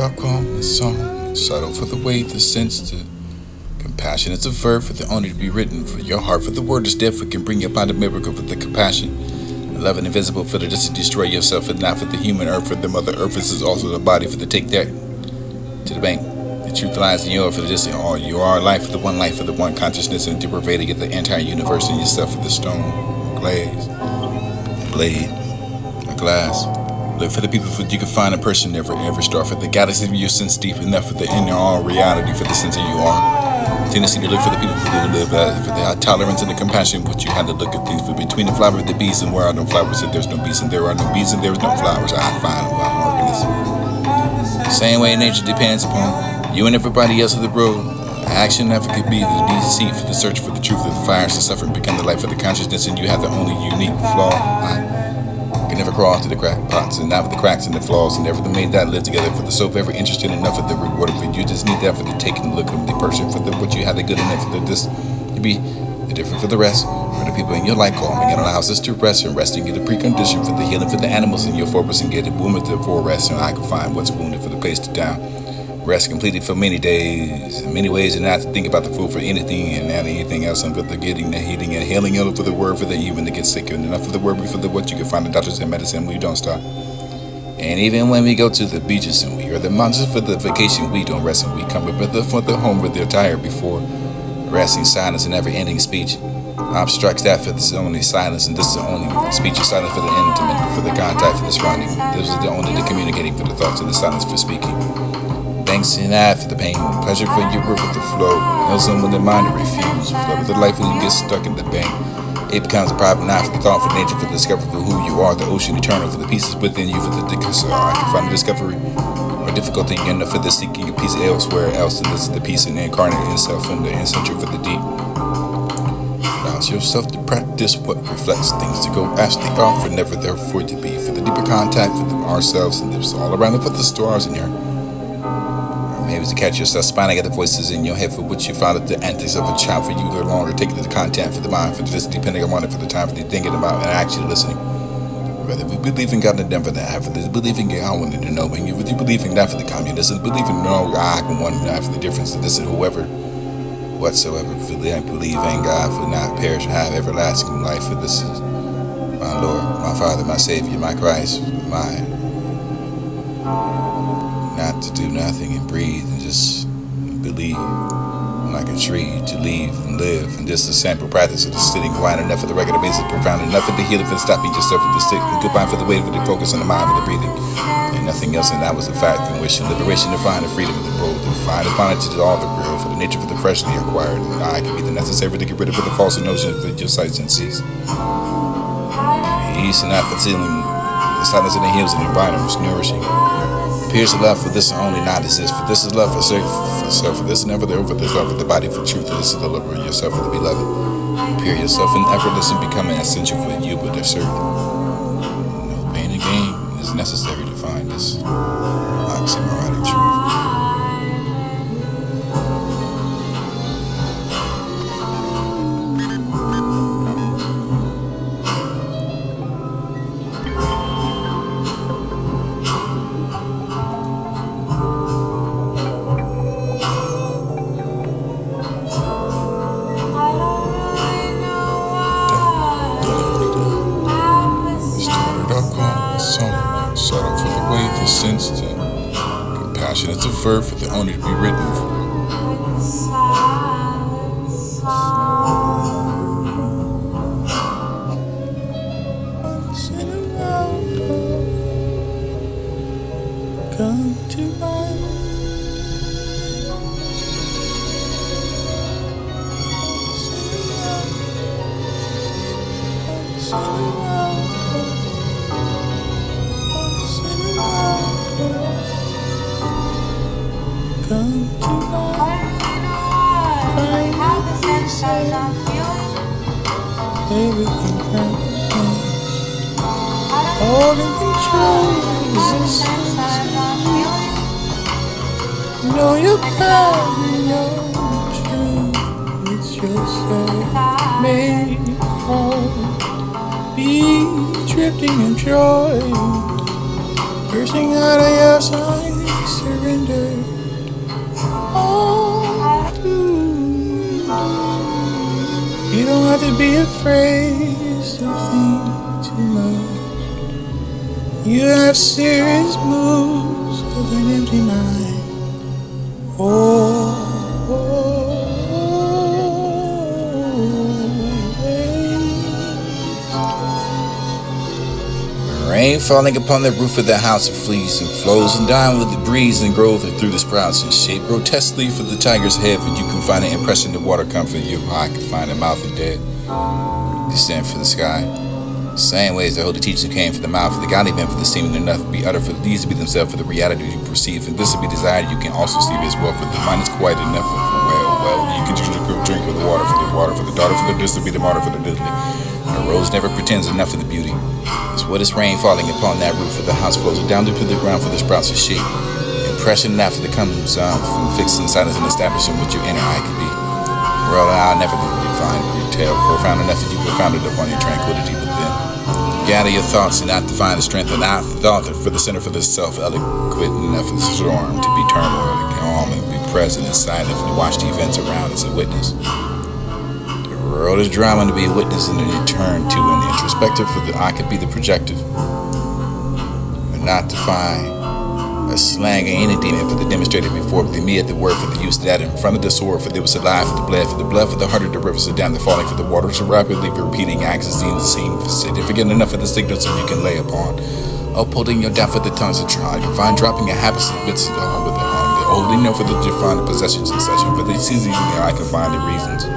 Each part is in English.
I'll call the song. Subtle for the way, the sense, the compassion. It's a verb for the only to be written for your heart. For the word is death, it can bring you upon the miracle for the compassion. The love and invisible for the just to destroy yourself, and not for the human earth. For the mother earth, this is also the body for the take that to the bank. The truth lies in you for the distant all. You are life for the one consciousness, and to pervade get the entire universe in yourself for the stone, glaze, blade, a glass. Look for the people for you can find a person never ever start for the galaxy of your sense deep enough for the inner all reality for the sense of you are. Tendency to look for the people who live for the tolerance and the compassion which you had to look at things for between the flower and the bees and where are no flowers and there's no bees and there are no bees and there is no flowers. I find while marking this. Same way nature depends upon you and everybody else of the road. Action never could be the deceit for the search for the truth of the fires the suffering become the life of the consciousness and you have the only unique flaw. I can never crawl through the crack pots and not with the cracks and the flaws and never made that live together for the so very interested enough of the reward of it. You just need that for the taking a look of the person for the what you had the good enough for the this to be the different for the rest for the people in your life calming it allows us to rest and resting get a precondition for the healing for the animals in your forest and get it wounded for rest and I can find what's wounded for the place to down. Rest completed for many days, in many ways, and not to think about the food for anything and not anything else, and for the getting, the healing, and healing for the word for the even to get sick, and enough for the word for the what you can find the doctors and medicine. We don't stop. And even when we go to the beaches and we are the monsters for the vacation, we don't rest and we come for the home where they're tired before resting silence and never-ending speech. Obstructs that for this only silence, and this is the only speech is silence for the intimate, for the contact for the surrounding. This is the only the communicating for the thoughts and the silence for speaking. Thanks and that for the pain, pleasure for your work with the flow. Nelson when the mind to refuse, flow with the life when you get stuck in the bank. It becomes a problem not for the thought, for nature, for the discovery for who you are, the ocean eternal, for the pieces within you, for the so I can find the discovery or difficulty enough for the seeking a piece elsewhere else, and this is the piece in the incarnate itself and the essential for the deep. Allows yourself to practice what reflects things to go as they are, for never there for it to be, for the deeper contact with ourselves, and it's all around it for the stars in your. Maybe to catch yourself spying at the voices in your head for which you found the antics of a child for you no longer taking the content for the mind for this depending on it for the time for the thinking about and actually listening. Whether we believe in God and then for that for this believing in I wanted to know when you really believe in that for the communists and believe in no God and one not for the difference of this and whoever whatsoever for the believe in God for not perish and have everlasting life for this is my Lord, my Father, my Savior, my Christ, my not to do nothing and breathe and just believe like a tree to leave and live and just a sample practice of the sitting wide enough for the regular basis profound enough for the healing for stopping yourself with the stick and goodbye for the way for the focus on the mind for the breathing and nothing else and that was the fact and wish and liberation to find the freedom of the road to find upon it to all the real for the nature for the freshly acquired and I can be the necessary to get rid of the false notions for your sights and sees peace and not for feeling the silence in the hills and the environment was nourishing. Appears to love for this only not exist. For this is love for self. For this never there. For this love for the body for truth. For this is the love for yourself for the beloved. Appear yourself in effortless and becoming essential for you, but there's certain no pain and gain is necessary to find this oxymoronic truth. Subtle for the way, the sense, the compassion. It's a verb for the only to be written for. Come to mind. Come to life, find the peace everything happens. All in control is know your path, know the truth. It's yourself made whole. Be drifting in joy, bursting out of your sight, surrender. have to be afraid of things you love. You have serious moves with an empty mind. Rain falling upon the roof of the house of fleas, and flows and down with the breeze and grows through the sprouts and shape grotesquely for the tiger's head. But you can find an impression the water comfort you. I can find a mouth of dead descend for the sky. Same ways the holy teaching came for the mouth of the godly men, for the seeming enough to be uttered, for these to be themselves, for the reality you perceive, and this to be desired you can also see as well, for the mind is quite enough for well, you can drink of the water, for the daughter, for the this to be the martyr, for the diddly. A rose never pretends enough of the beauty. It's what is rain falling upon that roof of the house, flows down to the ground for the sprouts of shape. Impression after that comes from fixing silence and establishing what your inner eye could be. Well, I'll never be defined, retail, profound enough that you profounded upon your tranquility within. Gather your thoughts and not define the strength and not the thought for the center for the self, eloquent enough for the storm to be turmoil, to calm and be present and silent, and to watch the events around as a witness. The world is drama to be a witness and then you turn to, and the introspective for the I could be the projective. But not define a slang or any demon for the demonstrated before the me at the word for the use of that in front of the sword, for there was alive for the blood for the heart of the rivers are down the falling for the waters are rapidly repeating axes seem significant enough for the signals that you can lay upon. Upholding your down for the tongues of try to find dropping a habits and bits of the home with the home. The holding no for the defined possessions and session for the season I can find the reasons.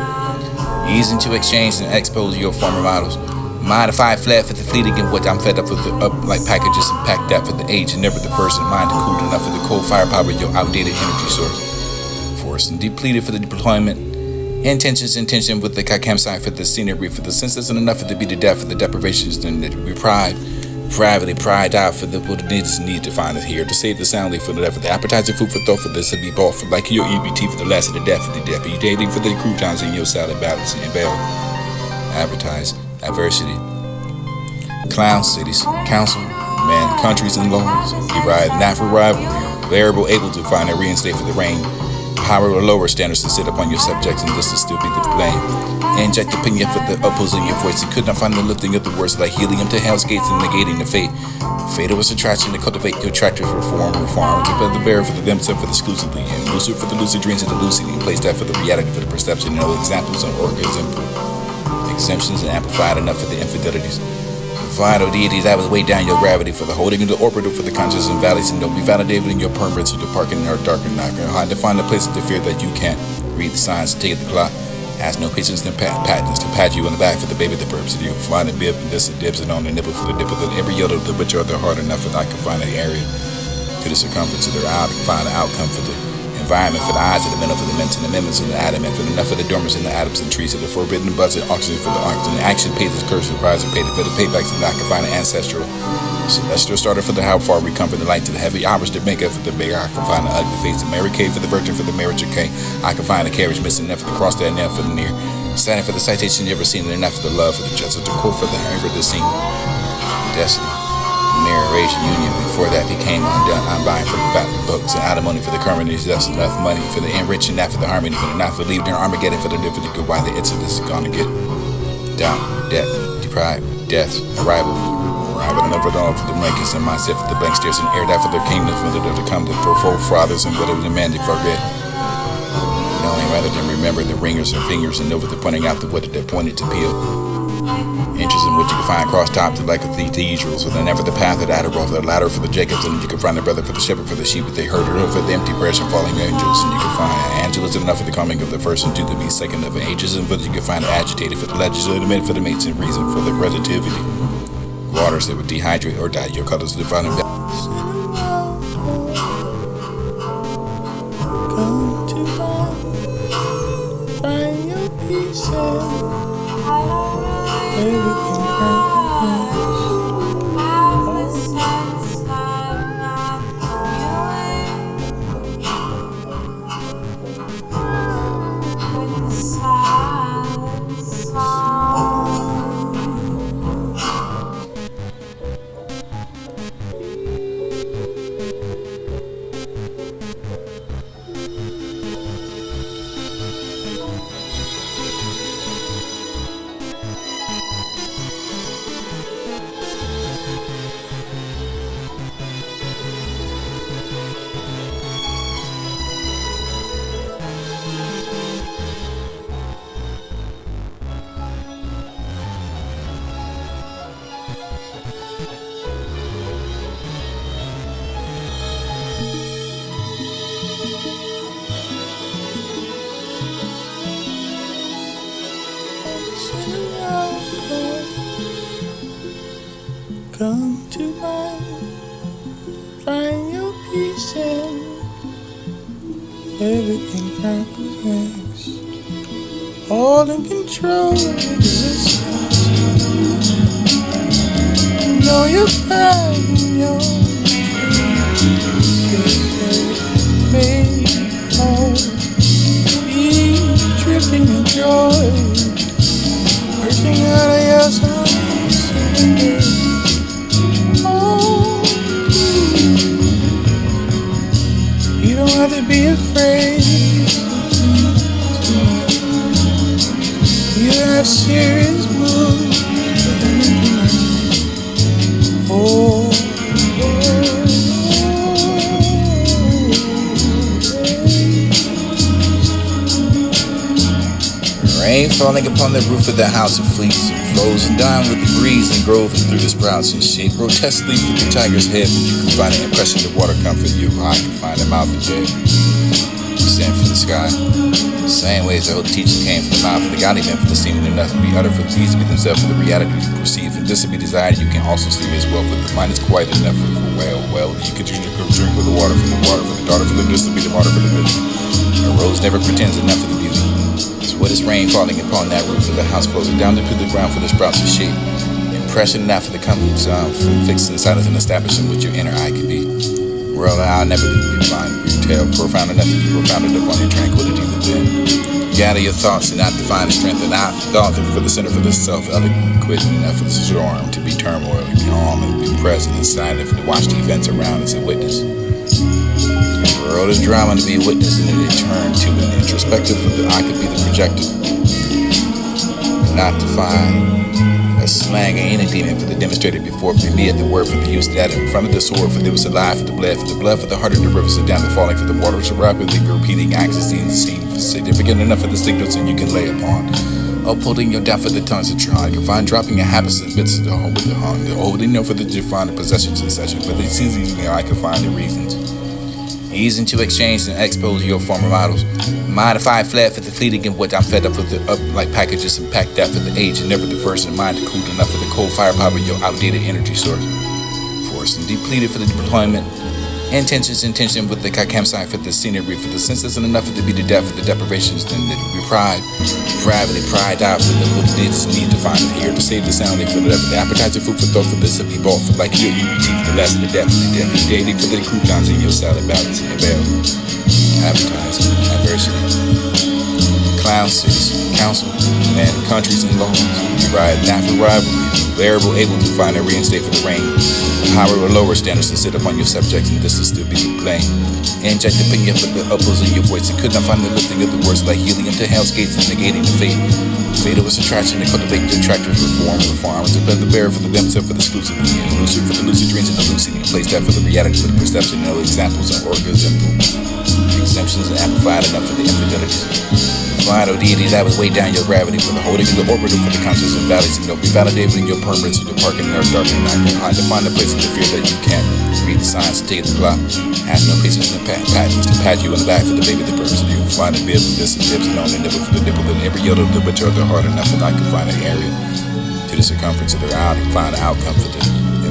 Easing to exchange and expose your former models. Modify fled for the fleeting and what I'm fed up with the up like packages and packed that for the age and never the first in mind to cool enough for the cold firepower your outdated energy source. Forced and depleted for the deployment. Intention with the campsite for the scenery for the senses and enough to be the death for the deprivations and we pride out for the what it needs to find it here to save the soundly for the death for the appetizing food for thought for this to be bought for like your EBT for the last of the death for the deputating for the croutons in your salad balance and bail. Advertise. Adversity. Clown cities, council, men, countries, and laws. Derived not for rivalry, variable able to find a reinstate for the rain. Power or lower standards to sit upon your subjects, and this will still be the blame. Inject opinion for the opposing your voice. You could not find the lifting of the words like helium to hell's gates and negating the fate. Fatal was attraction to cultivate your attractors for reform, to put the bearer for the themselves for the exclusively, and lucid for the lucid dreams and the lucid, and place that for the reality for the perception. No examples of orgasm. Exemptions and amplified enough for the infidelities. Vital deities that was way down your gravity for the holding of the orbital for the conscious and valleys, and don't be validated in your permits or the parking in our dark and not hard to find a place of the fear that you can't read the signs to take the clock. Has no patience and patents to pat you on the back for the baby the purpose of you. Find a bib and this and dibs and on the nipple for the dipple that every yellow the butcher of their heart enough that I can find an area to the circumference of their eye to find an outcome for the environment for the eyes of the mental for the mental and the members of the atom and for enough of the dormants and the atoms and trees of the forbidden buds and oxygen for the oxygen action pays the curse and prize and pay for the paybacks and I can find an ancestral celestial starter for the how far we come from the light to the heavy hours to make up for the bigger I can find the ugly face of Mary Kay for the virgin for the marriage of Cain I can find a carriage missing enough for the cross that enough for the near standing for the citation you ever seen and enough for the love for the justice the quote for the hunger the scene destiny narration union before that they came undone unbind for the battle books and alimony for the currencies that's enough money for the enriching that for the harmony for the not for leaving their Armageddon for the different good why the incidents is gonna get down death deprived death arrival enough for the blankets and mindset for the blank stares and air that for their kingdoms whether they're to come to for fathers and whatever the man they forget knowing rather than remember the ringers and fingers and over the pointing out the what they're pointed to peel inches in which you can find cross top to like a cathedrals, and then never the path of Adderall for the ladder for the Jacobs, and you can find the brother for the shepherd for the sheep, but they heard it over the empty prayers and falling angels, and you can find angels enough for the coming of the first and two to be second of ages, and but you can find agitated for the legislative for the mates and reason for the relativity. Waters that would dehydrate or die, your colors divine and come to find your peace. Everything happens. All in control. Know your pride and your made home. Be tripping in joy. Bursting out of your surrender. Oh, you don't have to be afraid. You have serious moves. Oh, rain falling upon the roof of the house of fleets, and flows and down with the breeze and grove through the sprouts and shape grotesquely from the tiger's head. But you can find an impression the water comfort you. I can find a mouth of dead. Sent from the sky. Same ways the old teacher came from the mouth of the godly men, for the seeming enough to be uttered, for these to be themselves, for the reality you perceive, and this to be desired. You can also sleep as well, for the mind is quite enough for well. You can drink of the water, for the daughter, for the this to be the water, for the middle. A rose never pretends enough for the beauty. So what is rain falling upon that roof of the house, closing down into the ground for the sprouts of shape. Impression enough for the comes from fixing silence and establishing what your inner eye can be. World I'll never be defined. You tell profound enough to be profounded upon your tranquility within. Gather your thoughts and not define the strength, and not thought for the center for the self, eloquent enough for the storm to be turmoil, be calm and be present and silent for to watch the events around as a witness. The world is drama to be a witness, and it turn to an introspective for the eye could be the projector. Not define a slang or any demon for the demonstrated before me at the word for the use that in front of the sword, for there was a lie for the blood, for the heart of the rivers are down the falling, for the waters are rapidly repeating actions seen significant enough for the signals that you can lay upon. Upholding your doubt for the tongues of trying, you find dropping a habits and bits of the home with the hung, the holding no for the defined possessions and session, for the seasons I can find the reasons. Easing to exchange and expose your former models. Modify flat for the fleeting and what I'm fed up with the up like packages and packed that for the age and never the verse and mind cooled enough for the cold firepower of your outdated energy source. Forced and depleted for the deployment. Intention with the campsite for the scenery, for the senses and enough to be the death for the deprivations, then that we privately pride out for the little deeds need to find it here to save the sounding for the appetizer food for thought for this to be bought for like your UBT for the last of the death and the death daily for the croutons in your salad balance in your bell. Advertising, adversity. Clown cities, council, men, countries and laws. You ride not for rivalry, variable able to find a reinstate for the rain. Power or lower standards to sit upon your subjects, and this will still be the blame. Inject opinion for the uppers in your voice. You could not find the lifting of the words like helium to hell's gates and negating the fate. Fatal was attraction to cultivate the attractors reform, to play the bearer for the themselves for the exclusively, and lucid for the lucid dreams and the lucid, and place that for the reality for the perception. No examples of orgasm, exemptions and amplified enough for the infidelities. Final deity that was way down your gravity for the holding of the orbital for the conscious and valleys, and be validated in your permits and your parking in our dark and night. Hard to find a place in the fear that you can't read the signs to take the clock. Has no patience and patents to pat you in the back for the baby the purpose of you. Find a bib for this and bibs and on the nipple for the nipple and every other little bit of the heart enough that I can find an area to the circumference of the eye and find an outcome for the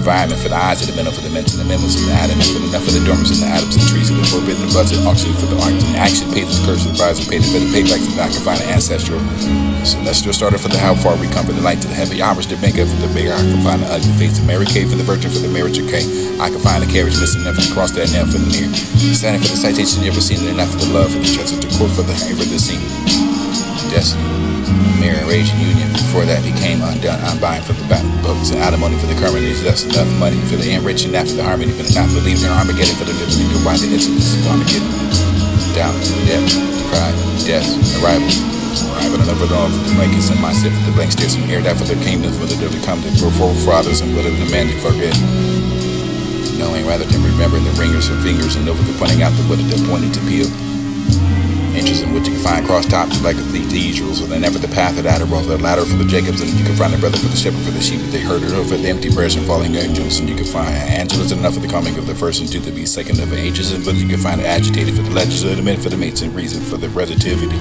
environment for the eyes of the mental for the mental and the members of the atom and for the enough for the dormants and the atoms and trees of the forbidden budget auction for the art and action paid the curse advisor paid for the paybacks and I can find an ancestral celestial starter for the how far we come for the light to the heavy hours to make up for the bigger I can find the ugly face the Mary Kay for the virgin for the marriage of K I can find a carriage missing enough to cross that nail for the near standing for the citation never seen enough for the love for the chance to court for the hang for the scene destiny mirror rage and union before that became undone I'm buying for the books and alimony for the current needs that's enough money for the enriching after the harmony for the not for leaving Armageddon for the liberty to find the intimacy Armageddon doubt death pride death arrival another dawn for the blankets and mindset for the blank stares from here that for the kingdom for the to come to before fathers and whatever the man to forget knowing rather than remembering the ringers and fingers and over the pointing out the what they're pointing to peel interest in which you can find cross tops like the cathedrals, or then ever the path of that, or the ladder for the Jacobs, and you can find a brother for the shepherd for the sheep. They heard it over the empty prayers and falling angels, and you can find angels enough for the coming of the first and two to be second of the ages, and but you can find agitated for the legislative for the mates and reason for the relativity.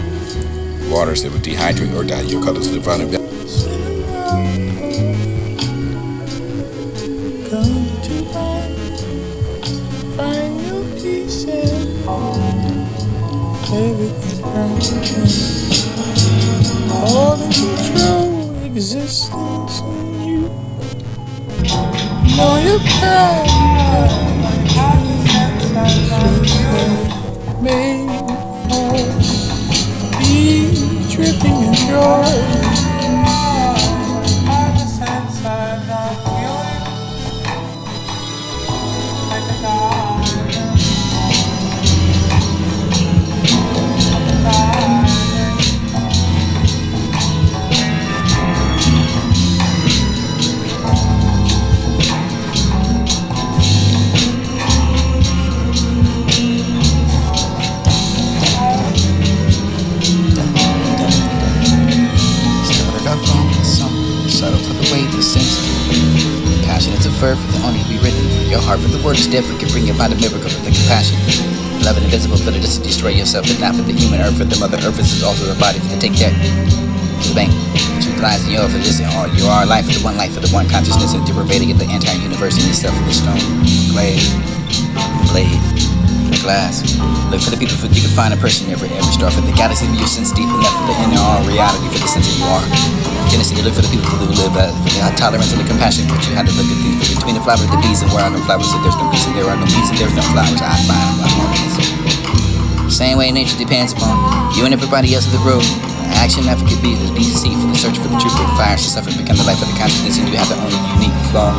Waters that would dehydrate or dye your colors to the final balance. Come to find your peace and everything perfect. All the control existence in you. Know your power. May be dripping in joy. Subtle for the way the sense. Passionate to verb for the only be written. For your heart for the word is different. Can bring about a miracle for the compassion. Love and invisible for the just to destroy yourself. And not for the human earth. For the mother earth is also the body for the take care. To the bank. The truth lies in your for this and all. You are life for the one consciousness. And deprivating of the entire universe in itself for the stone. Clay. Blade. Glass. Look for the people for you can find a person every star for the galaxy of your sense deep enough for the inner all reality for the sense of you are. Genesis, you look for the people who live for the tolerance and the compassion, but you had to look at these between the flowers, the bees, and where are no flowers, so there's no bees, and there are no bees, and there's no flowers. I find my harmonies. Same way nature depends upon you and everybody else of the road. Action never could be the BC for the search for the truth, for the fire to suffer, become the life of the consciousness, and you have the only unique flaw.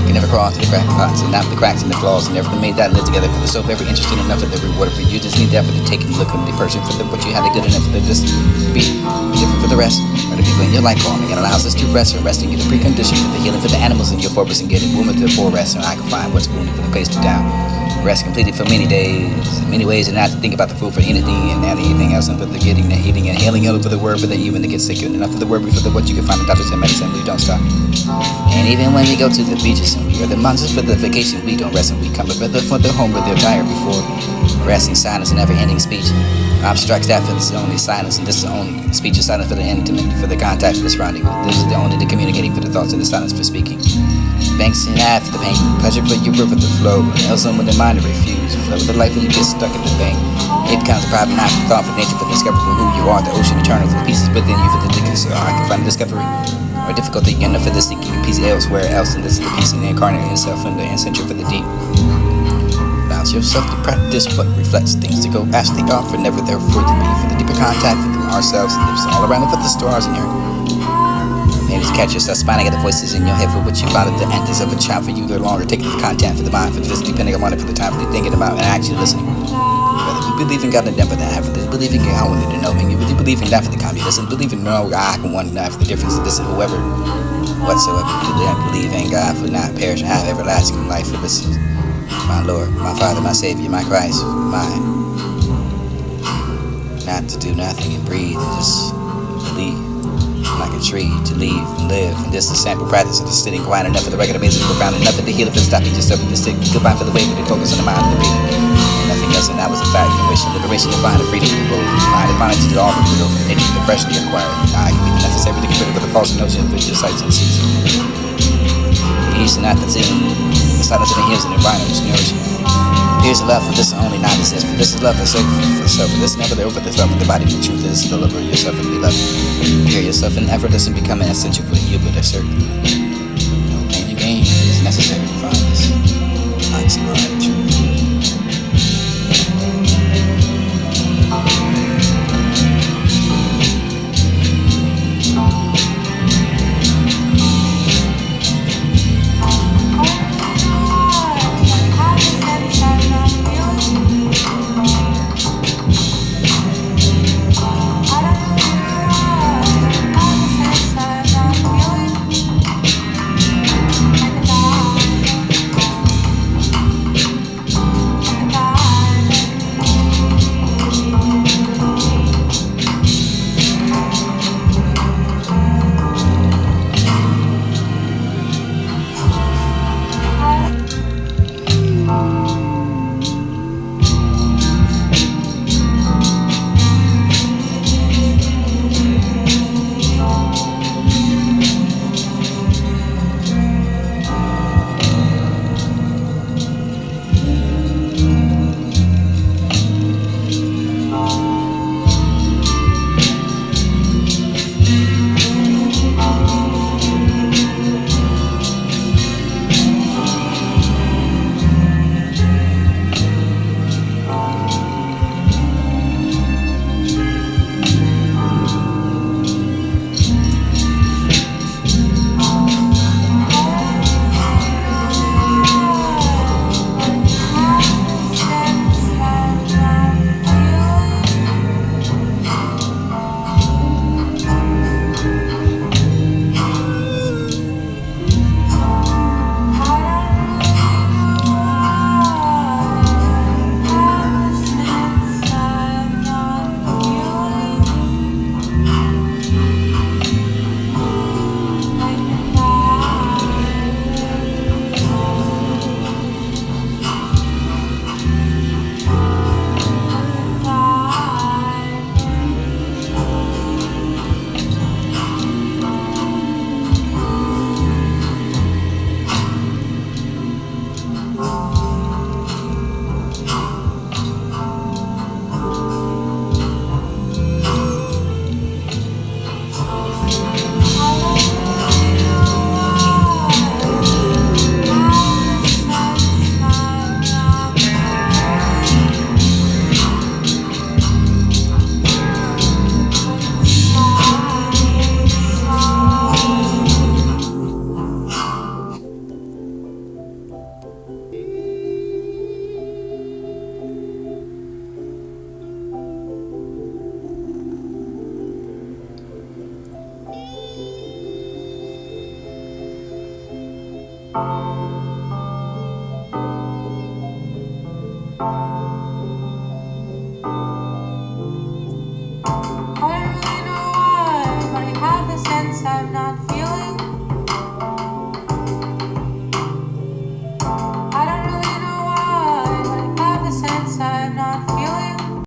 You can never crawl through the crack pots and not the cracks and the flaws, and never made that live together for the soul ever interested enough of the reward for you. Just need that for the taking look of the person for the what you had a good enough for the just be different for the rest. Or the people in your life calling and allows us to rest and resting in the precondition for the healing for the animals in your forest and getting women to the poor rest, and I can find what's wounded for the place to down. Rest completed for many days, many ways, and not to think about the food for anything and not anything else, and for the getting, the eating, and hailing for the word for the even to get sick, and enough for the word for the what you can find in doctors and medicine. We don't stop. And even when we go to the beaches and we are the monsters for the vacation, we don't rest and we come together for the home where they're tired before resting, silence, and never-ending speech. Abstracts that for this only silence, and this is the only speech is silence for the intimate, for the contact for the surrounding. This is the only the communicating for the thoughts and the silence for speaking. Banks and add for the pain, pleasure for your river to flow, and else when the mind to refuse. Flow with the life when you get stuck in the bank. It becomes a private not for thought for nature, for the discovery for who you are, the ocean eternal, for the pieces within you, for the thickness. So I can find the discovery. Or difficulty enough for the seeking a peace elsewhere else, and this is the peace in the incarnate in itself and the essential for the deep. Bounce yourself to practice what reflects things to go as they are, for never there for to be, for the deeper contact with ourselves, and it's all around it for the stars in your maybe to catch yourself spinning at the voices in your head for what you found at the antics of a child for you no longer taking the content for the mind for this depending upon it for the time for the thinking about and actually listening. Whether you believe in God and then for that for this believing in God wanted to know and you really believe in that for the communism, believe in no God can one that for the difference of this and whoever whatsoever I believe in God for not perish and have everlasting life for this is my Lord, my Father, my Savior, my Christ, mine. Not to do nothing and breathe and just believe. Like a tree to leave and live, and this is sample practice of the sitting quiet enough for the record amazing profound enough for the heal of the stopping yourself with the stick. Goodbye for the way with the focus on the mind of the breathing. And nothing else, and that was a fact. And wishing liberation to find the freedom of the boldness. Find it, find it to do all the real for the nature of the freshly acquired. I can be the necessary to get rid of the false notion of visual sights and sees. Peace and not fatigue. The silence of the hills and the environment is nourishing. Here's the love for this only not exist. For this is love for self, for this never over this love for the body for truth. This is deliver yourself and be loved. Hear yourself and effortless and become an essential for you, but a certain no pain and gain is necessary.